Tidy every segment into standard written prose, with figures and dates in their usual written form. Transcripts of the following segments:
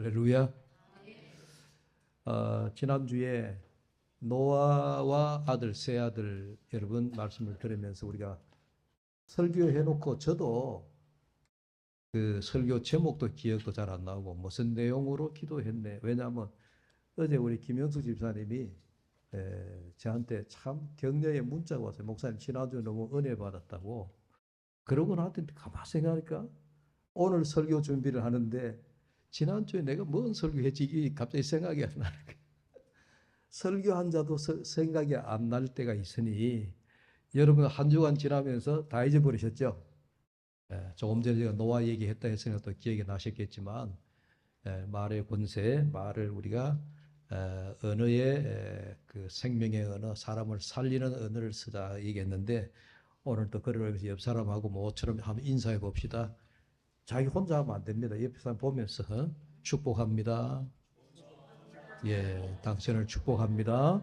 할렐루야. 지난주에 노아와 아들, 세 아들 여러분 말씀을 들으면서 우리가 설교해놓고 저도 그 설교 제목도 기억도 잘 안 나오고 무슨 내용으로 기도했네. 왜냐하면 어제 우리 김영수 집사님이 저한테 참 격려의 문자가 왔어요. 목사님 지난주에 너무 은혜 받았다고. 그러고 나더니 가만히 생각하니까 오늘 설교 준비를 하는데 지난주에 내가 뭔 설교했지 이게 갑자기 생각이 안 나는 거예요. 설교한 자도 생각이 안 날 때가 있으니 여러분 한 주간 지나면서 다 잊어버리셨죠? 조금 전에 제가 노아 얘기했다 했으니까 또 기억이 나셨겠지만 말의 권세, 말을 우리가 언어의 그 생명의 언어, 사람을 살리는 언어를 쓰자 얘기했는데 오늘 또 그를 위해서 옆 사람하고 모처럼 한번 인사해 봅시다. 자기 혼자 하면 안 됩니다. 옆 사람 보면서 축복합니다. 예, 당신을 축복합니다.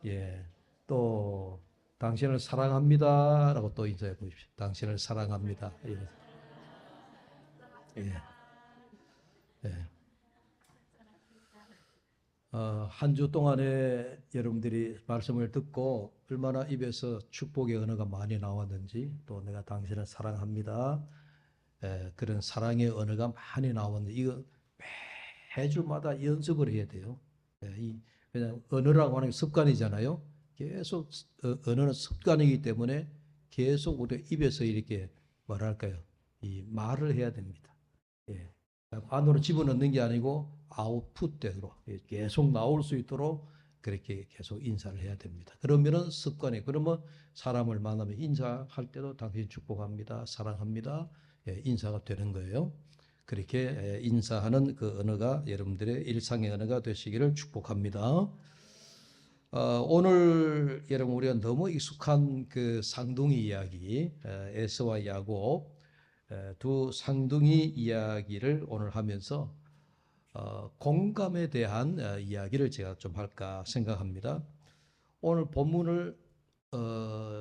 예, 또 당신을 사랑합니다라고 또 인사해 보십시오. 당신을 사랑합니다. 예, 예, 예. 한 주 동안에 여러분들이 말씀을 듣고 얼마나 입에서 축복의 언어가 많이 나왔는지 또 내가 당신을 사랑합니다. 그런 사랑의 언어가 많이 나왔는데 이거 매주마다 연습을 해야 돼요. 왜냐하면 언어라고 하는 게 습관이잖아요. 계속 언어는 습관이기 때문에 계속 우리 입에서 이렇게 뭐랄까요? 이 말을 해야 됩니다. 예. 안으로 집어넣는 게 아니고 아웃풋대로 계속 나올 수 있도록 그렇게 계속 인사를 해야 됩니다. 그러면은 습관이 그러면 사람을 만나면 인사할 때도 당신 축복합니다, 사랑합니다, 인사가 되는 거예요. 그렇게 인사하는 그 언어가 여러분들의 일상의 언어가 되시기를 축복합니다. 오늘 여러분 우리가 너무 익숙한 그 쌍둥이 이야기 에서와 야곱 두 쌍둥이 이야기를 오늘 하면서 공감에 대한 이야기를 제가 좀 할까 생각합니다. 오늘 본문을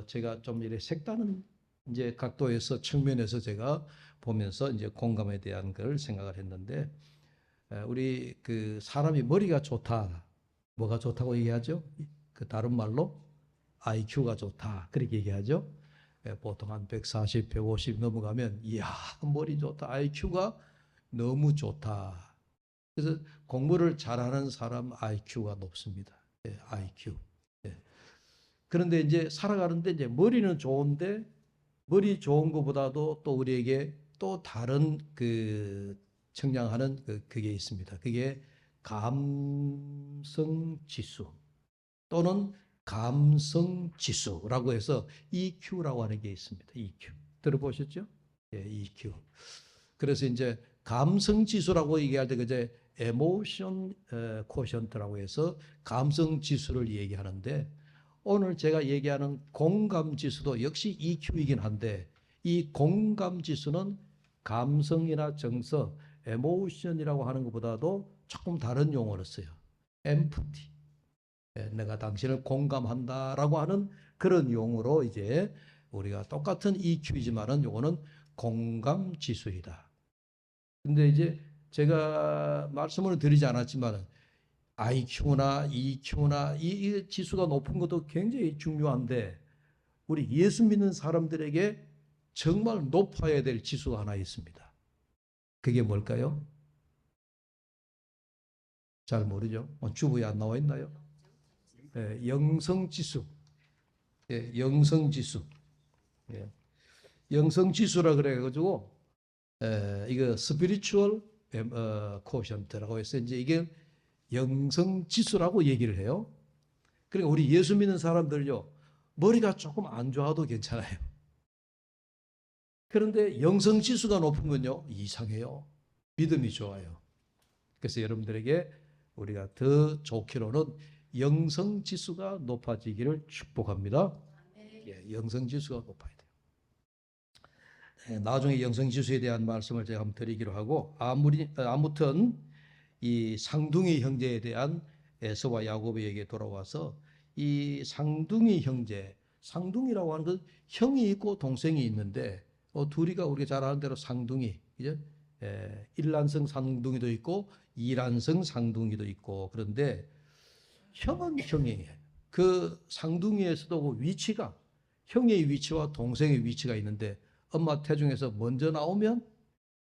제가 좀 이렇게 색다른 이제 각도에서 측면에서 제가 보면서 이제 공감에 대한 걸 생각을 했는데 우리 그 사람이 머리가 좋다, 뭐가 좋다고 얘기하죠? 그 다른 말로 IQ가 좋다 그렇게 얘기하죠. 보통 한 140, 150 넘어가면 이야 머리 좋다, IQ가 너무 좋다. 그래서 공부를 잘하는 사람 IQ가 높습니다. IQ. 그런데 이제 살아가는데 이제 머리는 좋은데 머리 좋은 것보다도 또 우리에게 또 다른 그 청량하는 그게 있습니다. 그게 감성 지수 또는 감성 지수라고 해서 EQ라고 하는 게 있습니다. EQ. 들어보셨죠? 예, EQ. 그래서 이제 감성 지수라고 얘기할 때 이제 에모션 코션트라고 해서 감성 지수를 얘기하는데 오늘 제가 얘기하는 공감 지수도 역시 EQ이긴 한데 이 공감 지수는 감성이나 정서, 에모션이라고 하는 것보다도 조금 다른 용어를 써요. empathy. 내가 당신을 공감한다라고 하는 그런 용어로 이제 우리가 똑같은 EQ이지만은 요거는 공감 지수이다. 근데 이제 제가 말씀을 드리지 않았지만은 IQ나 EQ나 이 지수가 높은 것도 굉장히 중요한데 우리 예수 믿는 사람들에게 정말 높아야 될 지수가 하나 있습니다. 그게 뭘까요? 잘 모르죠. 주부에 안 나와 있나요? 영성지수. 영성지수. 영성지수라 그래가지고 이거 스피리추얼 코션트라고 해서 이제 이게 영성지수라고 얘기를 해요. 그러니까 우리 예수 믿는 사람들요 머리가 조금 안 좋아도 괜찮아요. 그런데 영성지수가 높으면요 이상해요. 믿음이 좋아요. 그래서 여러분들에게 우리가 더 좋기로는 영성지수가 높아지기를 축복합니다. 영성지수가 높아야 돼요. 나중에 영성지수에 대한 말씀을 제가 한번 드리기로 하고 아무튼 이 상둥이 형제에 대한 에서와 야곱에게 돌아와서 이 상둥이 형제, 상둥이라고 하는 건 형이 있고 동생이 있는데 둘이가 우리가 잘 아는 대로 상둥이, 그죠? 일란성 상둥이도 있고 이란성 상둥이도 있고, 그런데 형은 형이에요. 그 상둥이에서도 그 위치가, 형의 위치와 동생의 위치가 있는데, 엄마 태중에서 먼저 나오면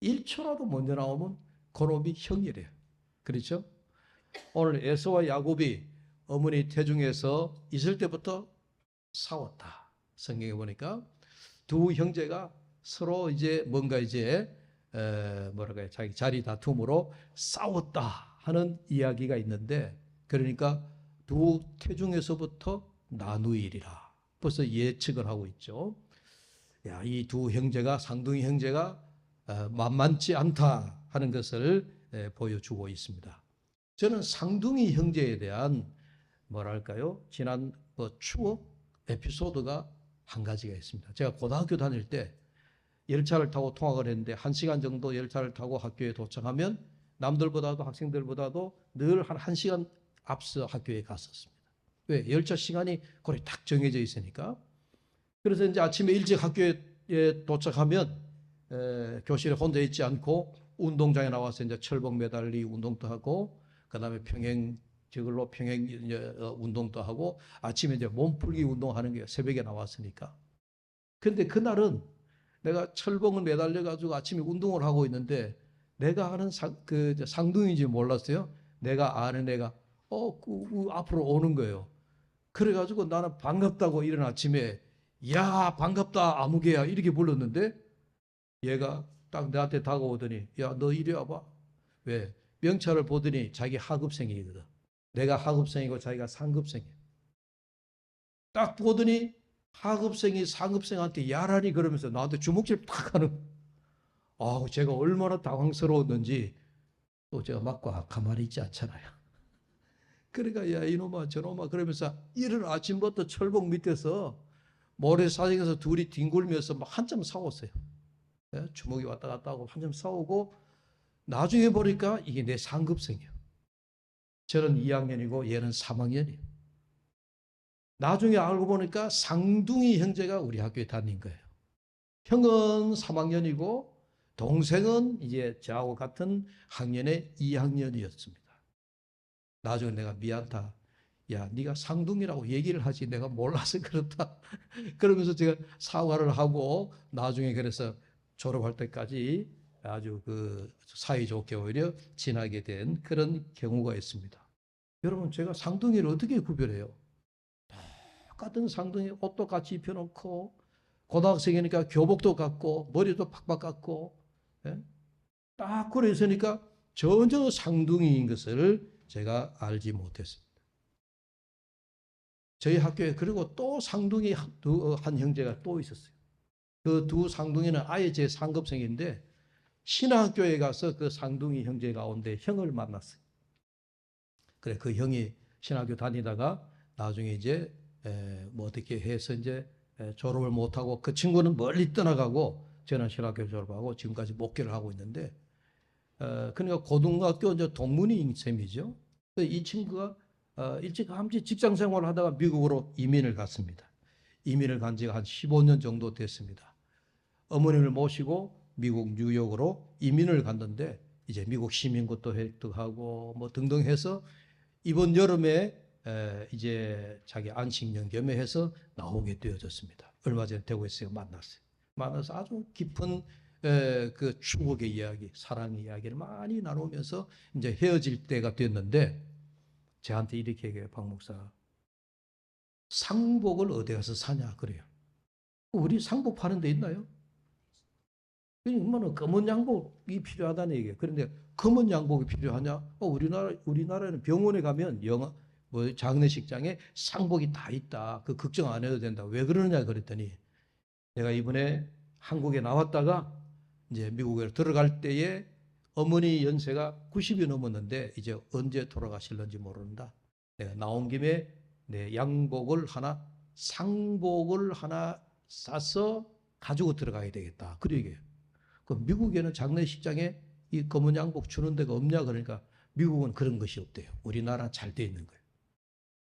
1초라도 먼저 나오면 그놈이 형이래요. 그렇죠? 오늘 에서와 야곱이 어머니 태중에서 있을 때부터 싸웠다. 성경에 보니까 두 형제가 서로 이제 뭔가 이제 뭐랄까요, 자기 자리 다툼으로 싸웠다 하는 이야기가 있는데, 그러니까 두 태중에서부터 나누이리라 벌써 예측을 하고 있죠. 야, 이 두 형제가, 상둥이 형제가 만만치 않다 하는 것을 보여주고 있습니다. 저는 상둥이 형제에 대한 뭐랄까요, 지난 추억 에피소드가 한 가지가 있습니다. 제가 고등학교 다닐 때 열차를 타고 통학을 했는데 1시간 정도 열차를 타고 학교에 도착하면 남들보다도, 학생들보다도 늘 한 1시간 앞서 학교에 갔었습니다. 왜? 열차 시간이 거의 딱 정해져 있으니까. 그래서 이제 아침에 일찍 학교에 도착하면 교실에 혼자 있지 않고 운동장에 나와서 이제 철봉 매달리 운동도 하고, 그다음에 평행 저걸로 평행 운동도 하고, 아침에 이제 몸풀기 운동하는 게 새벽에 나왔으니까. 그런데 그날은 내가 철봉을 매달려 가지고 아침에 운동을 하고 있는데, 내가 하는 상둥이인지 몰랐어요. 내가 아는 애가 앞으로 오는 거예요. 그래가지고 나는 반갑다고 이른 아침에 야 반갑다 아무개야 이렇게 불렀는데, 얘가 딱 나한테 다가오더니 야 너 이리 와봐. 왜? 명찰을 보더니 자기 하급생이거든. 내가 하급생이고 자기가 상급생이야. 딱 보더니 하급생이 상급생한테 야라니 그러면서 나한테 주먹질 팍 하는. 아우, 제가 얼마나 당황스러웠는지. 또 제가 맞고 가만히 있지 않잖아요. 그러니까 야 이놈아 저놈아 그러면서 이른 아침부터 철봉 밑에서 모래사장에서 둘이 뒹굴면서 막 한참 싸웠어요. 주먹이 왔다 갔다 하고 한참 싸우고, 나중에 보니까 이게 내 상급생이에요. 저는 2학년이고 얘는 3학년이에요. 나중에 알고 보니까 상둥이 형제가 우리 학교에 다닌 거예요. 형은 3학년이고 동생은 이제 저하고 같은 학년의 2학년이었습니다. 나중에 내가 미안하다. 야, 네가 상둥이라고 얘기를 하지 내가 몰라서 그렇다. 그러면서 제가 사과를 하고, 나중에 그래서 졸업할 때까지 아주 사이좋게 오히려 지나게 된 그런 경우가 있습니다. 여러분, 제가 상둥이를 어떻게 구별해요? 똑같은 상둥이 옷도 같이 입혀놓고, 고등학생이니까 교복도 같고 머리도 팍팍 같고, 딱 그래 있으니까 전혀 상둥이인 것을 제가 알지 못했습니다. 저희 학교에 그리고 또 상둥이 한 형제가 또 있었어요. 그 두 상둥이는 아예 제 상급생인데, 신학교에 가서 그 상둥이 형제 가운데 형을 만났어요. 그래, 그 형이 신학교 다니다가 나중에 이제 뭐 어떻게 해서 이제 졸업을 못하고, 그 친구는 멀리 떠나가고 저는 신학교 졸업하고 지금까지 목회를 하고 있는데, 그러니까 고등학교 이제 동문인 셈이죠. 이 친구가 일찌감치 직장 생활을 하다가 미국으로 이민을 갔습니다. 이민을 간 지가 한 15년 정도 됐습니다. 어머니를 모시고 미국 뉴욕으로 이민을 갔는데, 이제 미국 시민권도 획득하고 뭐 등등 해서 이번 여름에 이제 자기 안식년 겸해 해서 나오게 되어졌습니다. 얼마 전에 대구에서 만났어요. 만나서 아주 깊은 그 추억의 이야기, 사랑의 이야기를 많이 나누면서 이제 헤어질 때가 됐는데, 저한테 이렇게 얘기해요. 박 목사, 상복을 어디 가서 사냐 그래요. 우리 상복 파는 데 있나요? 그러면 검은 양복이 필요하다는 얘기예요. 그런데 검은 양복이 필요하냐? 우리나라에는 병원에 가면 장례식장에 상복이 다 있다. 그 걱정 안 해도 된다. 왜 그러느냐 그랬더니, 내가 이번에 한국에 나왔다가 이제 미국에 들어갈 때에 어머니 연세가 90이 넘었는데 이제 언제 돌아가실런지 모른다. 내가 나온 김에 내 양복을 하나, 상복을 하나 싸서 가지고 들어가야 되겠다. 그 얘기예요. 그 미국에는 장례식장에 이 검은 양복 주는 데가 없냐 그러니까, 미국은 그런 것이 없대요. 우리나라 잘 돼 있는 거예요.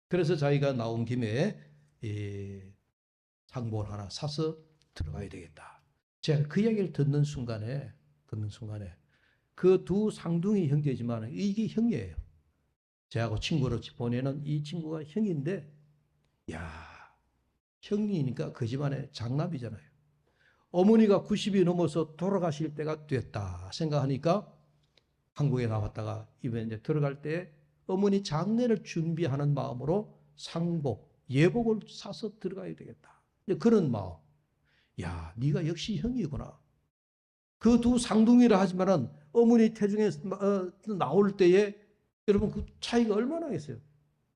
그래서 자기가 나온 김에 이 상복을 하나 사서 들어가야 되겠다. 제가 그 얘기를 듣는 순간에 그 두 쌍둥이 형제지만 이게 형이에요. 저하고 친구로 보내는 이 친구가 형인데, 야, 형이니까 그 집안의 장남이잖아요. 어머니가 90이 넘어서 돌아가실 때가 됐다 생각하니까 한국에 나왔다가 이번에 이제 들어갈 때 어머니 장례를 준비하는 마음으로 상복, 예복을 사서 들어가야 되겠다. 그런 마음. 야, 네가 역시 형이구나. 그 두 쌍둥이라 하지만은 어머니 태중에 나올 때에 여러분 그 차이가 얼마나 나겠어요?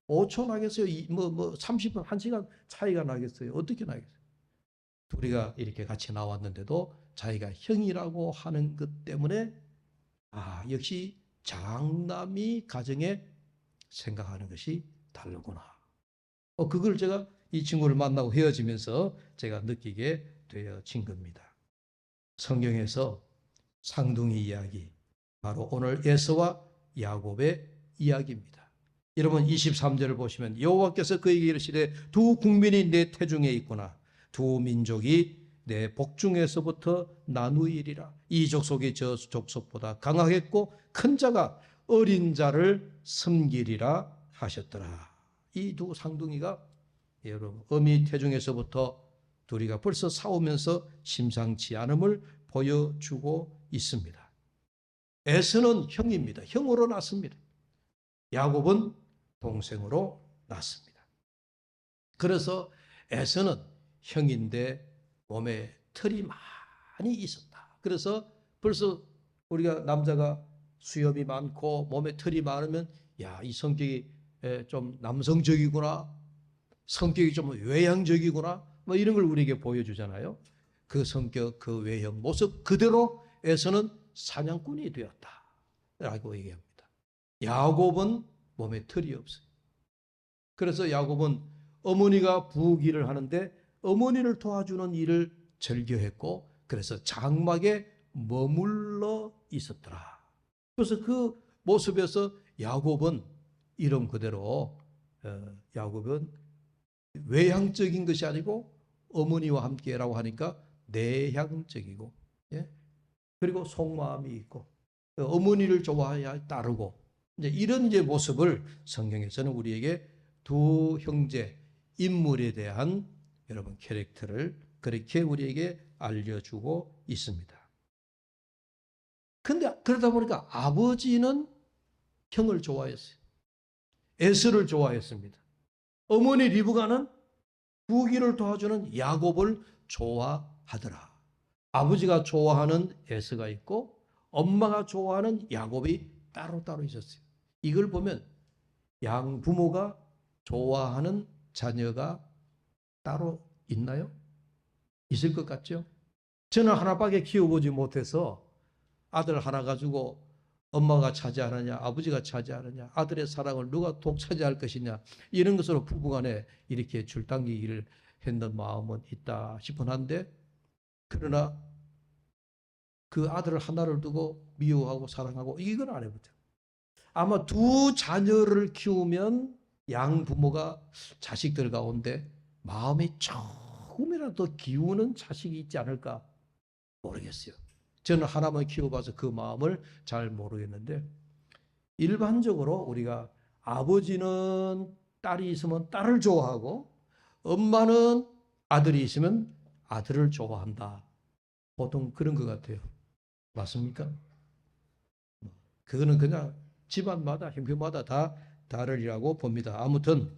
5초 나겠어요? 30분, 1시간 차이가 나겠어요? 어떻게 나겠어요? 둘이가 이렇게 같이 나왔는데도 자기가 형이라고 하는 것 때문에 역시 장남이 가정에 생각하는 것이 다르구나. 그걸 제가 이 친구를 만나고 헤어지면서 제가 느끼게 되어진 겁니다. 성경에서 쌍둥이 이야기, 바로 오늘 에서와 야곱의 이야기입니다. 여러분 23절을 보시면 여호와께서 그에게 이르시되 두 국민이 내 태중에 있구나. 두 민족이 내 복중에서부터 나누이리라. 이 족속이 저 족속보다 강하겠고 큰 자가 어린 자를 섬기리라 하셨더라. 이 두 쌍둥이가 여러분 어미 태중에서부터 둘이가 벌써 싸우면서 심상치 않음을 보여주고 있습니다. 에서는 형입니다. 형으로 낳습니다. 야곱은 동생으로 낳습니다. 그래서 에서는 형인데 몸에 털이 많이 있었다. 그래서 벌써 우리가 남자가 수염이 많고 몸에 털이 많으면 이 성격이 좀 남성적이구나, 성격이 좀 외향적이구나, 이런 걸 우리에게 보여주잖아요. 그 성격, 그 외형, 모습 그대로 에서는 사냥꾼이 되었다라고 얘기합니다. 야곱은 몸에 털이 없어요. 그래서 야곱은 어머니가 부엌일을 하는데 어머니를 도와주는 일을 즐겨했고, 그래서 장막에 머물러 있었더라. 그래서 그 모습에서 야곱은 이름 그대로 야곱은 외향적인 것이 아니고 어머니와 함께라고 하니까 내향적이고, 그리고 속마음이 있고 어머니를 좋아해야 따르고, 이런 모습을 성경에서는 우리에게 두 형제 인물에 대한 여러분 캐릭터를 그렇게 우리에게 알려주고 있습니다. 근데 그러다 보니까 아버지는 형을 좋아했어요. 에서를 좋아했습니다. 어머니 리브가는 부귀를 도와주는 야곱을 좋아하더라. 아버지가 좋아하는 에서가 있고 엄마가 좋아하는 야곱이 따로따로 있었어요. 이걸 보면 양 부모가 좋아하는 자녀가 따로 있나요? 있을 것 같죠? 저는 하나밖에 키워보지 못해서 아들 하나 가지고 엄마가 차지하느냐 아버지가 차지하느냐, 아들의 사랑을 누가 독차지할 것이냐, 이런 것으로 부부간에 이렇게 줄당기기를 했는 마음은 있다 싶은 한데, 그러나 그 아들 하나를 두고 미워하고 사랑하고 이건 안 해보죠. 아마 두 자녀를 키우면 양 부모가 자식들 가운데 마음이 조금이라도 기우는 자식이 있지 않을까 모르겠어요. 저는 하나만 키워봐서 그 마음을 잘 모르겠는데, 일반적으로 우리가 아버지는 딸이 있으면 딸을 좋아하고 엄마는 아들이 있으면 아들을 좋아한다. 보통 그런 것 같아요. 맞습니까? 그거는 그냥 집안마다 형편마다 다 다르리라고 봅니다. 아무튼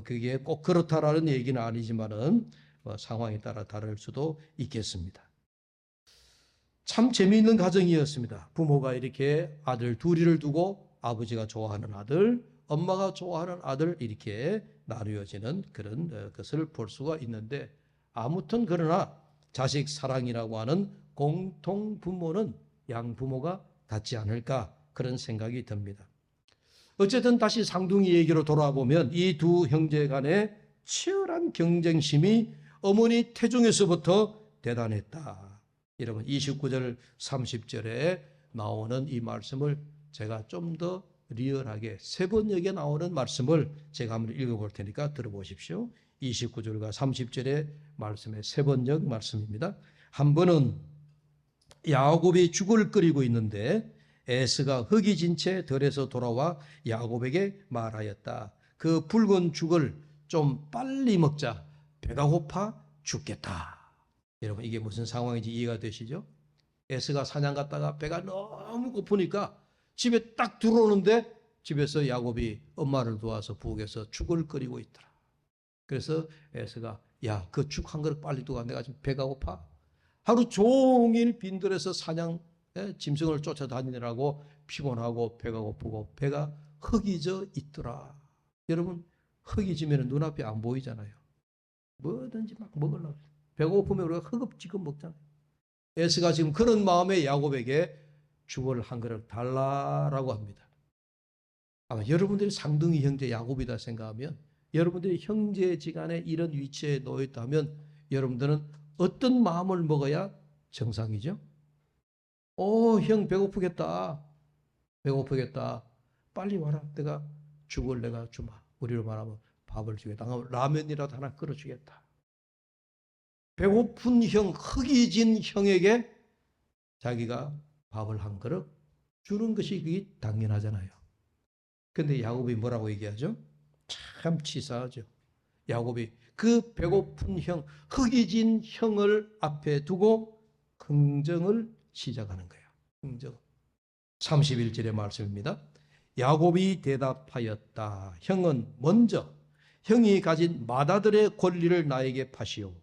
그게 꼭 그렇다라는 얘기는 아니지만은 상황에 따라 다를 수도 있겠습니다. 참 재미있는 가정이었습니다. 부모가 이렇게 아들 둘이를 두고 아버지가 좋아하는 아들, 엄마가 좋아하는 아들 이렇게 나누어지는 그런 것을 볼 수가 있는데, 아무튼 그러나 자식 사랑이라고 하는 공통 부모는 양 부모가 같지 않을까 그런 생각이 듭니다. 어쨌든 다시 쌍둥이 얘기로 돌아보면 이 두 형제 간의 치열한 경쟁심이 어머니 태중에서부터 대단했다. 여러분 29절 30절에 나오는 이 말씀을 제가 좀 더 리얼하게 세 번역에 나오는 말씀을 제가 한번 읽어볼 테니까 들어보십시오. 29절과 30절의 말씀의 세 번역 말씀입니다. 한 번은 야곱이 죽을 끓이고 있는데 에스가 흙이 진 채 들에서 돌아와 야곱에게 말하였다. 그 붉은 죽을 좀 빨리 먹자. 배가 고파 죽겠다. 여러분 이게 무슨 상황인지 이해가 되시죠? 에스가 사냥 갔다가 배가 너무 고프니까 집에 딱 들어오는데 집에서 야곱이 엄마를 도와서 부엌에서 죽을 끓이고 있더라. 그래서 에스가 야, 그 죽 한 그릇 빨리 두고 내가 지금 배가 고파. 하루 종일 빈들에서 사냥 짐승을 쫓아다니느라고 피곤하고 배가 고프고 배가 허기져 있더라. 여러분 허기지면 눈앞이 안 보이잖아요. 뭐든지 막 먹으려고. 배가 고프면 우리가 허겁지겁 먹잖아요. 에스가 지금 그런 마음에 야곱에게 죽을 한 그릇 달라라고 합니다. 아마 여러분들이 쌍둥이 형제 야곱이다 생각하면 여러분들이 형제지간에 이런 위치에 놓여 있다면 여러분들은 어떤 마음을 먹어야 정상이죠? 형 배고프겠다. 배고프겠다. 빨리 와라. 내가 죽을 내가 주마. 우리로 말하면 밥을 주겠다. 라면이라도 하나 끓여주겠다. 배고픈 형, 허기진 형에게 자기가 밥을 한 그릇 주는 것이 그게 당연하잖아요. 근데 야곱이 뭐라고 얘기하죠? 참 치사하죠. 야곱이 그 배고픈 형, 허기진 형을 앞에 두고 긍정을 시작하는 거예요. 긍정. 31절의 말씀입니다. 야곱이 대답하였다. 형은 먼저 형이 가진 맏아들의 권리를 나에게 파시오.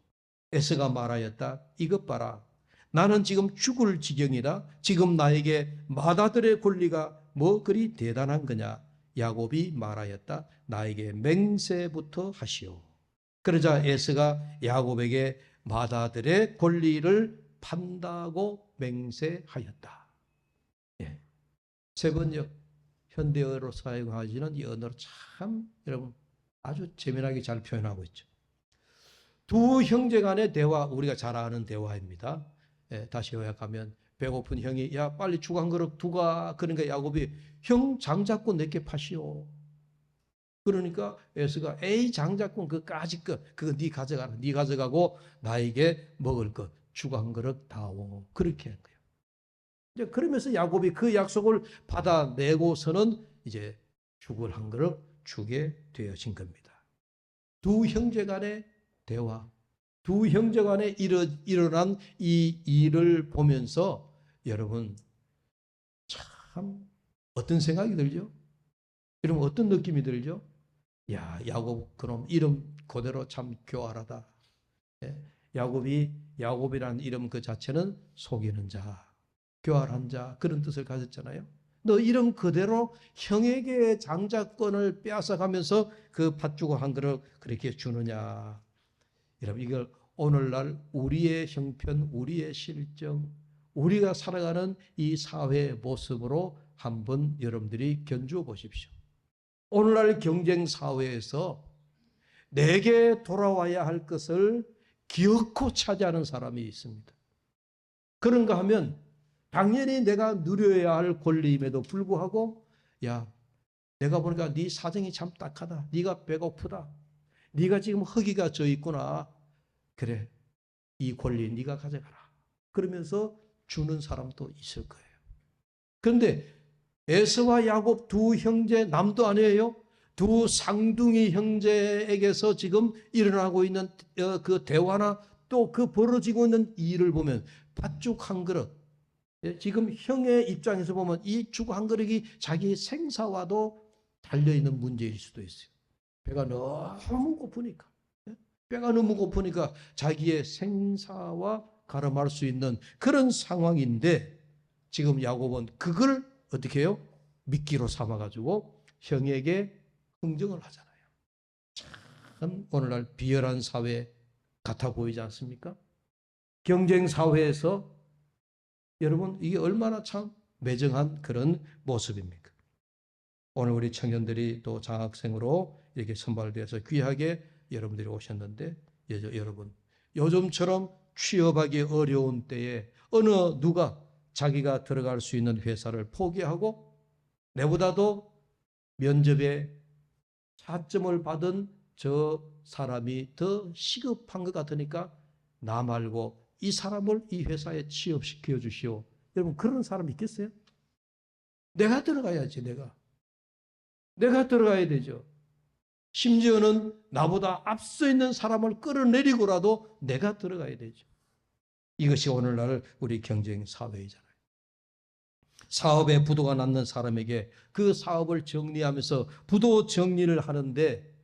에스가 말하였다. 이것 봐라. 나는 지금 죽을 지경이다. 지금 나에게 맏아들의 권리가 뭐 그리 대단한 거냐. 야곱이 말하였다. 나에게 맹세부터 하시오. 그러자 에스가 야곱에게 맏아들의 권리를 판다고 맹세하였다. 예. 세 번역 현대어로 사용하시는 이 언어로 참 여러분 아주 재미나게 잘 표현하고 있죠. 두 형제 간의 대화, 우리가 잘 아는 대화입니다. 예, 다시 요약하면 배고픈 형이 야 빨리 죽 한 그릇 두가. 그러니까 야곱이 형 장자꾼 내게 파시오. 그러니까 에스가 에이 장자꾼 그까짓 것 그거 네 가져가라. 네 가져가고 나에게 먹을 것 죽 한 그릇 다오. 그렇게 한 거예요. 이제 그러면서 야곱이 그 약속을 받아내고서는 이제 죽을 한 그릇 주게 되어진 겁니다. 두 형제 간의 대화, 두 형제 간에 일어난 이 일을 보면서 여러분 참 어떤 생각이 들죠? 여러분 어떤 느낌이 들죠? 야, 야곱 그럼 이름 그대로 참 교활하다. 야곱이라는 이름 그 자체는 속이는 자, 교활한 자 그런 뜻을 가졌잖아요. 너 이름 그대로 형에게 장자권을 빼앗아가면서 그 팥죽을 한 그릇 그렇게 주느냐. 여러분 이걸 오늘날 우리의 형편, 우리의 실정, 우리가 살아가는 이 사회의 모습으로 한번 여러분들이 견주어 보십시오. 오늘날 경쟁 사회에서 내게 돌아와야 할 것을 기어코 차지하는 사람이 있습니다. 그런가 하면 당연히 내가 누려야 할 권리임에도 불구하고 야, 내가 보니까 네 사정이 참 딱하다. 네가 배고프다. 네가 지금 허기가 져 있구나. 그래, 이 권리 네가 가져가라. 그러면서 주는 사람도 있을 거예요. 그런데 에서와 야곱 두 형제 남도 아니에요. 두 쌍둥이 형제에게서 지금 일어나고 있는 그 대화나 또 그 벌어지고 있는 일을 보면 팥죽 한 그릇. 지금 형의 입장에서 보면 이 죽 한 그릇이 자기 생사와도 달려있는 문제일 수도 있어요. 배가 너무 고프니까. 배가 너무 고프니까 자기의 생사와 가름할 수 있는 그런 상황인데 지금 야곱은 그걸 어떻게 해요? 미끼로 삼아가지고 형에게 긍정을 하잖아요. 참 오늘날 비열한 사회 같아 보이지 않습니까? 경쟁 사회에서 여러분 이게 얼마나 참 매정한 그런 모습입니까? 오늘 우리 청년들이 또 장학생으로 이렇게 선발되어서 귀하게 여러분들이 오셨는데 여러분 요즘처럼 취업하기 어려운 때에 어느 누가 자기가 들어갈 수 있는 회사를 포기하고 내보다도 면접에 차점을 받은 저 사람이 더 시급한 것 같으니까 나 말고 이 사람을 이 회사에 취업시켜 주시오. 여러분 그런 사람 있겠어요? 내가 들어가야지. 내가 들어가야 되죠. 심지어는 나보다 앞서 있는 사람을 끌어내리고라도 내가 들어가야 되죠. 이것이 오늘날 우리 경쟁 사회이잖아요. 사업에 부도가 났는 사람에게 그 사업을 정리하면서 부도 정리를 하는데,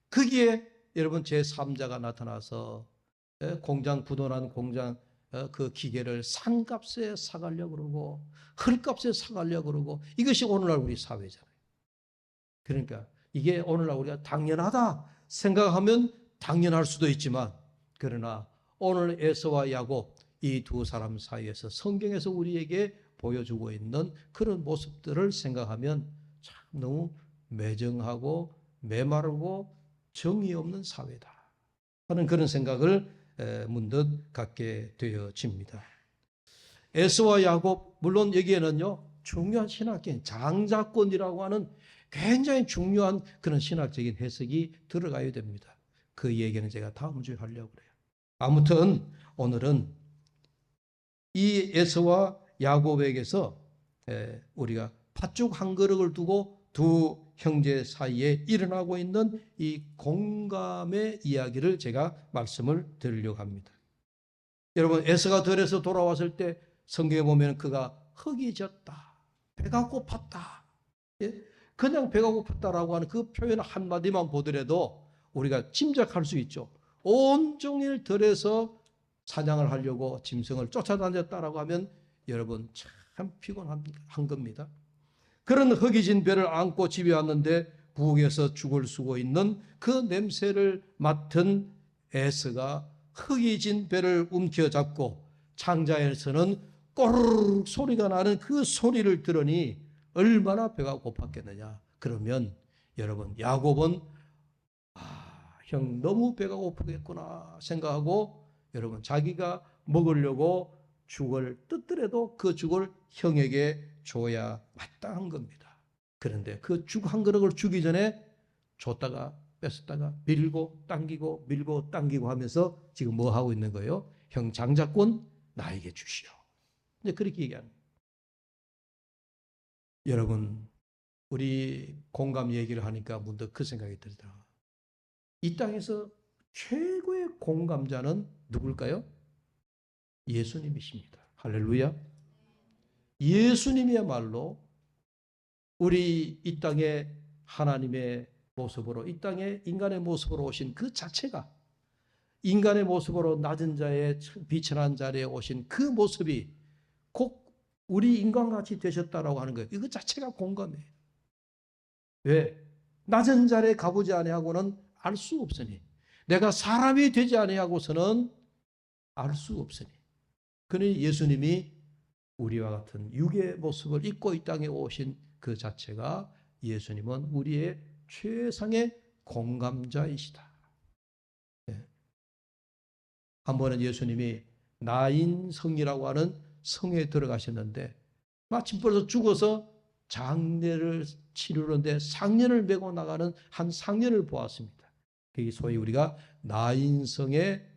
거기에 여러분 제3자가 나타나서 공장 부도난 공장 그 기계를 산값에 사가려고 그러고 헐값에 사가려고 그러고, 이것이 오늘날 우리 사회잖아요. 그러니까 이게 오늘날 우리가 당연하다 생각하면 당연할 수도 있지만, 그러나 오늘 에서와 야곱 이 두 사람 사이에서 성경에서 우리에게 보여주고 있는 그런 모습들을 생각하면 참 너무 매정하고 메마르고 정의 없는 사회다 하는 그런 생각을 문득 갖게 되어집니다. 에서와 야곱, 물론 여기에는요 중요한 신학적인 장자권이라고 하는 굉장히 중요한 그런 신학적인 해석이 들어가야 됩니다. 그 얘기는 제가 다음 주에 하려고 그래요. 아무튼 오늘은 이 에서와 야곱에게서 우리가 팥죽 한 그릇을 두고 두 형제 사이에 일어나고 있는 이 공감의 이야기를 제가 말씀을 드리려고 합니다. 여러분, 에서가 들에서 돌아왔을 때 성경에 보면 그가 허기졌다, 배가 고팠다, 그냥 배가 고팠다라고 하는 그 표현 한마디만 보더라도 우리가 짐작할 수 있죠. 온종일 들에서 사냥을 하려고 짐승을 쫓아다녔다라고 하면 여러분 참 피곤한 겁니다. 그런 허기진 배를 안고 집에 왔는데 부엌에서 죽을 쓰고 있는 그 냄새를 맡은 에서가 허기진 배를 움켜잡고 창자에서는 꼬르륵 소리가 나는 그 소리를 들으니 얼마나 배가 고팠겠느냐. 그러면 여러분 야곱은 형 너무 배가 고프겠구나 생각하고 여러분 자기가 먹으려고 죽을 뜯더라도 그 죽을 형에게 줘야 마땅한 겁니다. 그런데 그 죽 한 그릇을 주기 전에 줬다가 뺏었다가 밀고 당기고 밀고 당기고 하면서 지금 뭐 하고 있는 거예요? 형 장자권 나에게 주시오. 이제 그렇게 얘기합니다. 여러분 우리 공감 얘기를 하니까 문득 그 생각이 들더라. 이 땅에서 최고의 공감자는 누굴까요? 예수님이십니다. 할렐루야. 예수님이야말로 우리 이 땅에 하나님의 모습으로, 이 땅에 인간의 모습으로 오신 그 자체가, 인간의 모습으로 낮은 자의 비천한 자리에 오신 그 모습이 곧 우리 인간같이 되셨다라고 하는 거예요. 이거 자체가 공감이에요. 왜? 낮은 자리에 가보지 아니하고는 알 수 없으니, 내가 사람이 되지 아니하고서는 알 수 없으니, 그러니 예수님이 우리와 같은 육의 모습을 입고 이 땅에 오신 그 자체가 예수님은 우리의 최상의 공감자이시다. 한 번은 예수님이 나인성이라고 하는 성에 들어가셨는데 마침 벌써 죽어서 장례를 치르는데 상년을 메고 나가는 한 상년을 보았습니다. 그게 소위 우리가 나인성의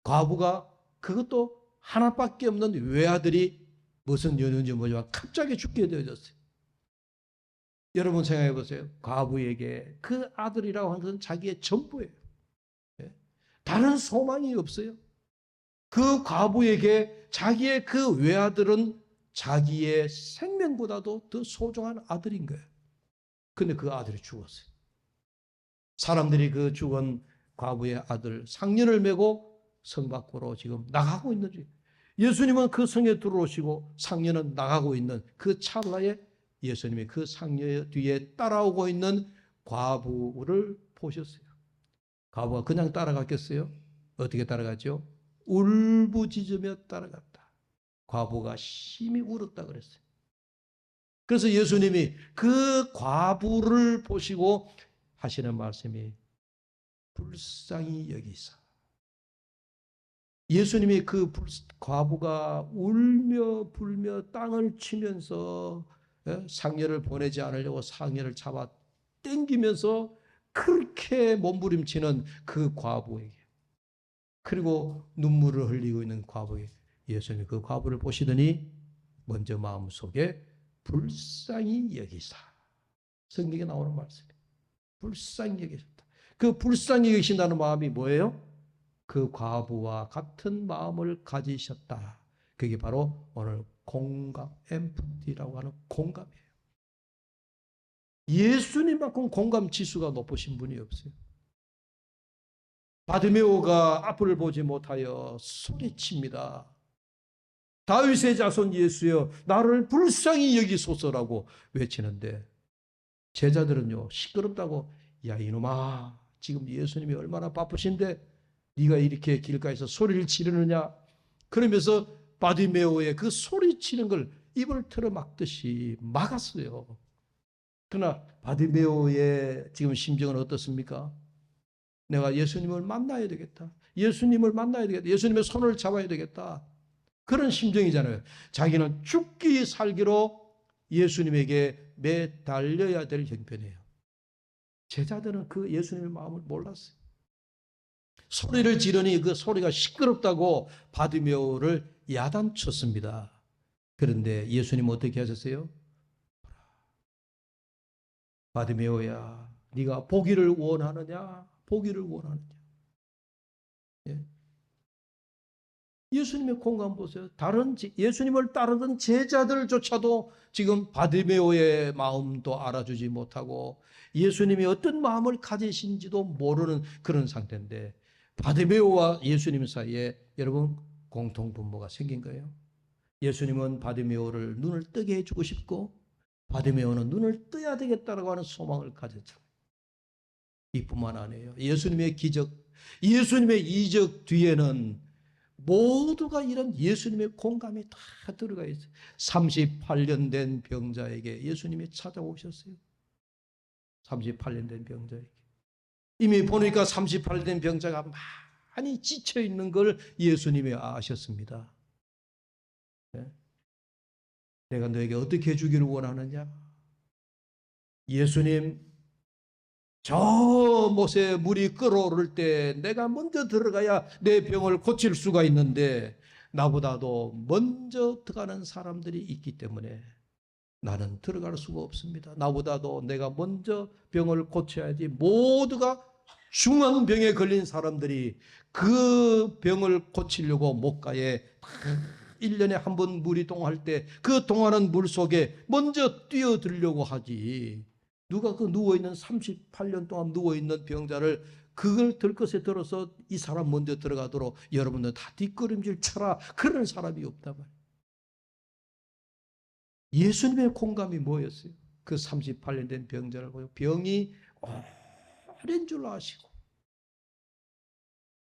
과부가 그것도 하나밖에 없는 외아들이 무슨 연유인지 모르지만 갑자기 죽게 되어졌어요. 여러분 생각해 보세요. 과부에게 그 아들이라고 하는 것은 자기의 전부예요. 다른 소망이 없어요. 그 과부에게 자기의 그 외아들은 자기의 생명보다도 더 소중한 아들인 거예요. 근데 그 아들이 죽었어요. 사람들이 그 죽은 과부의 아들 상년을 메고 성 밖으로 지금 나가고 있는 중. 예수님은 그 성에 들어오시고 상년은 나가고 있는 그 찰나에 예수님이 그 상녀 뒤에 따라오고 있는 과부를 보셨어요. 과부가 그냥 따라갔겠어요? 어떻게 따라갔죠? 울부짖으며 따라갔다. 과부가 심히 울었다 그랬어요. 그래서 예수님이 그 과부를 보시고 하시는 말씀이 불쌍히 여기사. 예수님이 그 과부가 울며 불며 땅을 치면서 상녀를 보내지 않으려고 상녀를 잡아 당기면서 그렇게 몸부림치는 그 과부에게, 그리고 눈물을 흘리고 있는 과부에게 예수님이 그 과부를 보시더니 먼저 마음속에 불쌍히 여기사. 성경에 나오는 말씀이에요. 불쌍히 여기셨다. 그 불쌍히 여기신다는 마음이 뭐예요? 그 과부와 같은 마음을 가지셨다. 그게 바로 오늘 공감, 엠프티라고 하는 공감이에요. 예수님만큼 공감 지수가 높으신 분이 없어요. 바디메오가 앞을 보지 못하여 소리칩니다. 다윗의 자손 예수여, 나를 불쌍히 여기소서라고 외치는데 제자들은요, 시끄럽다고, 야 이놈아, 지금 예수님이 얼마나 바쁘신데 네가 이렇게 길가에서 소리를 지르느냐. 그러면서 바디메오의 그 소리치는 걸 입을 틀어 막듯이 막았어요. 그러나 바디메오의 지금 심정은 어떻습니까? 내가 예수님을 만나야 되겠다. 예수님을 만나야 되겠다. 예수님의 손을 잡아야 되겠다. 그런 심정이잖아요. 자기는 죽기 살기로 예수님에게 매달려야 될 형편이에요. 제자들은 그 예수님의 마음을 몰랐어요. 소리를 지르니 그 소리가 시끄럽다고 바디메오를 야단쳤습니다. 그런데 예수님은 어떻게 하셨어요? 바디메오야, 네가 보기를 원하느냐? 보기를 원하느냐? 예. 예수님의 공감 보세요. 다른 예수님을 따르던 제자들조차도 지금 바디메오의 마음도 알아주지 못하고 예수님이 어떤 마음을 가지신지도 모르는 그런 상태인데 바디메오와 예수님 사이에 여러분 공통분모가 생긴 거예요. 예수님은 바디메오를 눈을 뜨게 해주고 싶고 바디메오는 눈을 떠야 되겠다라고 하는 소망을 가졌잖아요. 이뿐만 아니에요. 예수님의 기적, 예수님의 이적 뒤에는 모두가 이런 예수님의 공감이 다 들어가 있어요. 38년 된 병자에게 예수님이 찾아오셨어요. 38년 된 병자에게. 이미 보니까 38년 된 병자가 많이 지쳐있는 걸 예수님이 아셨습니다. 네? 내가 너에게 어떻게 해주기를 원하느냐? 예수님, 저 못에 물이 끓어오를 때 내가 먼저 들어가야 내 병을 고칠 수가 있는데 나보다도 먼저 들어가는 사람들이 있기 때문에 나는 들어갈 수가 없습니다. 나보다도 내가 먼저 병을 고쳐야지. 모두가 중환병에 걸린 사람들이 그 병을 고치려고 목가에 1년에 한 번 물이 동할 때 그 동하는 물 속에 먼저 뛰어들려고 하지. 누가 그 누워있는 38년 동안 누워있는 병자를 그걸 들것에 들어서 이 사람 먼저 들어가도록 여러분들 다 뒷걸음질 쳐라. 그런 사람이 없단 말이에요. 예수님의 공감이 뭐였어요? 그 38년 된 병자를 보고 병이 오랜 줄 아시고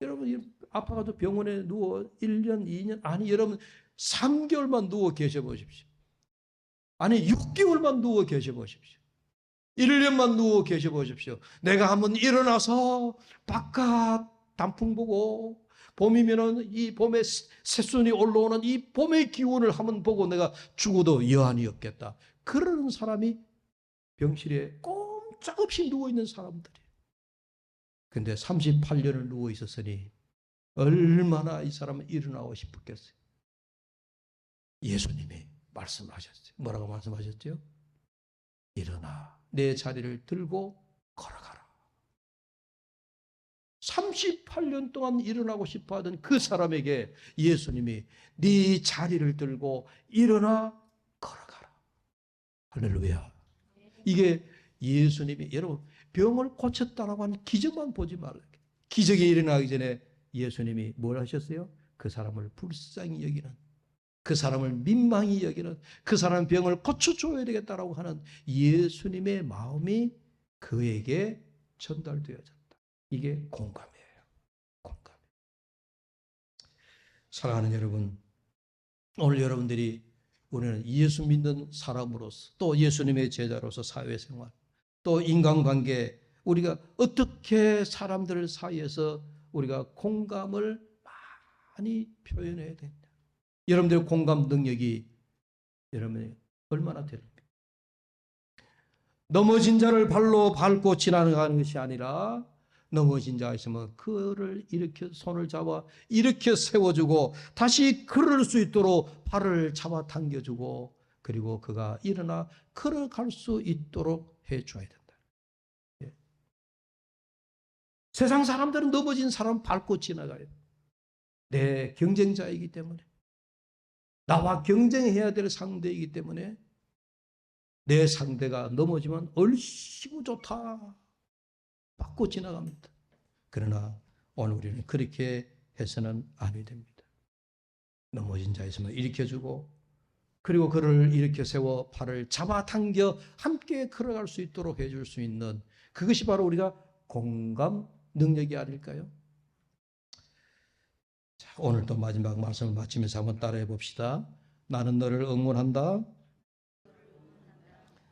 여러분 아파가지고 병원에 누워 1년, 2년 아니 여러분 3개월만 누워 계셔 보십시오. 아니 6개월만 누워 계셔 보십시오. 1년만 누워 계셔 보십시오. 내가 한번 일어나서 바깥 단풍 보고 봄이면은 이 봄에 새순이 올라오는 이 봄의 기운을 한번 보고 내가 죽어도 여한이 없겠다. 그러는 사람이 병실에 꼼짝없이 누워있는 사람들이에요. 근데 38년을 누워 있었으니 얼마나 이 사람은 일어나고 싶었겠어요. 예수님이 말씀하셨어요. 뭐라고 말씀하셨죠? 일어나 내 자리를 들고 걸어가라. 38년 동안 일어나고 싶어 하던 그 사람에게 예수님이 네 자리를 들고 일어나 걸어가라. 할렐루야. 이게 예수님이 여러분 병을 고쳤다라고 하는 기적만 보지 말라. 기적이 일어나기 전에 예수님이 뭘 하셨어요? 그 사람을 불쌍히 여기는, 그 사람을 민망히 여기는, 그 사람 병을 고쳐줘야 되겠다라고 하는 예수님의 마음이 그에게 전달되어졌다. 이게 공감이에요. 공감. 사랑하는 여러분, 오늘 여러분들이 우리는 예수 믿는 사람으로서 또 예수님의 제자로서 사회생활 또 인간관계 우리가 어떻게 사람들 사이에서 우리가 공감을 많이 표현해야 된다. 여러분들의 공감 능력이 여러분이 얼마나 되는가? 넘어진 자를 발로 밟고 지나가는 것이 아니라 넘어진 자가 있으면 그를 일으켜 손을 잡아 일으켜 세워주고 다시 걸을 수 있도록 발을 잡아 당겨주고 그리고 그가 일어나 걸어갈 수 있도록 해줘야 된다. 예. 세상 사람들은 넘어진 사람 밟고 지나가요. 내 경쟁자이기 때문에, 나와 경쟁해야 될 상대이기 때문에 내 상대가 넘어지면 얼씨구 좋다 밟고 지나갑니다. 그러나 오늘 우리는 그렇게 해서는 아니 됩니다. 넘어진 자 있으면 일으켜주고, 그리고 그를 일으켜 세워 팔을 잡아당겨 함께 걸어갈 수 있도록 해줄 수 있는, 그것이 바로 우리가 공감 능력이 아닐까요? 자, 오늘 또 마지막 말씀을 마치면서 한번 따라해 봅시다. 나는 너를 응원한다.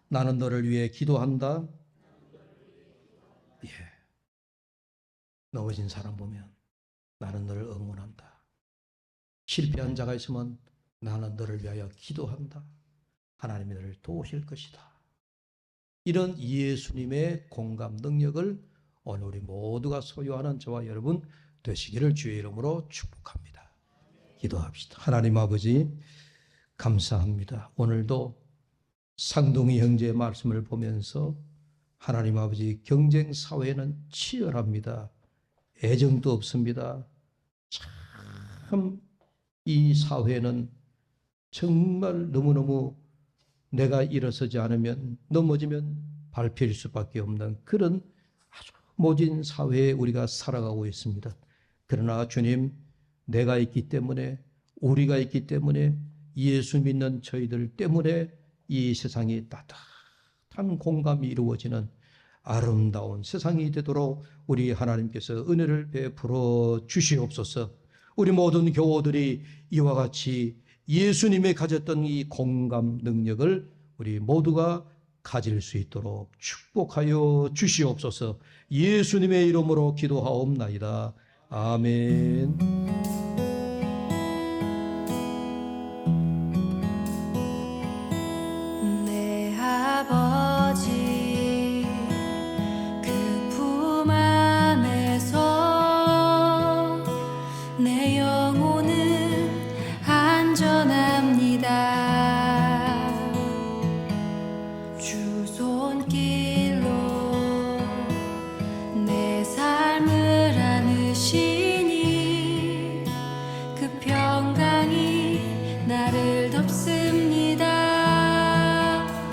나는 너를 위해 기도한다. 예. 넘어진 사람 보면 나는 너를 응원한다. 실패한 자가 있으면 나는 너를 위하여 기도한다. 하나님이 너를 도우실 것이다. 이런 예수님의 공감 능력을 오늘 우리 모두가 소유하는 저와 여러분 되시기를 주의 이름으로 축복합니다. 기도합시다. 하나님 아버지 감사합니다. 오늘도 상동이 형제의 말씀을 보면서 하나님 아버지 경쟁 사회는 치열합니다. 애정도 없습니다. 참 이 사회는 정말 너무너무 내가 일어서지 않으면 넘어지면 밟힐 수밖에 없는 그런 아주 모진 사회에 우리가 살아가고 있습니다. 그러나 주님, 내가 있기 때문에, 우리가 있기 때문에, 예수 믿는 저희들 때문에 이 세상이 따뜻한 공감이 이루어지는 아름다운 세상이 되도록 우리 하나님께서 은혜를 베풀어 주시옵소서. 우리 모든 교우들이 이와 같이 예수님이 가졌던 이 공감 능력을 우리 모두가 가질 수 있도록 축복하여 주시옵소서. 예수님의 이름으로 기도하옵나이다. 아멘. 내 아버지 그 품 안에서 내 영혼은 안전합니다. 주 손길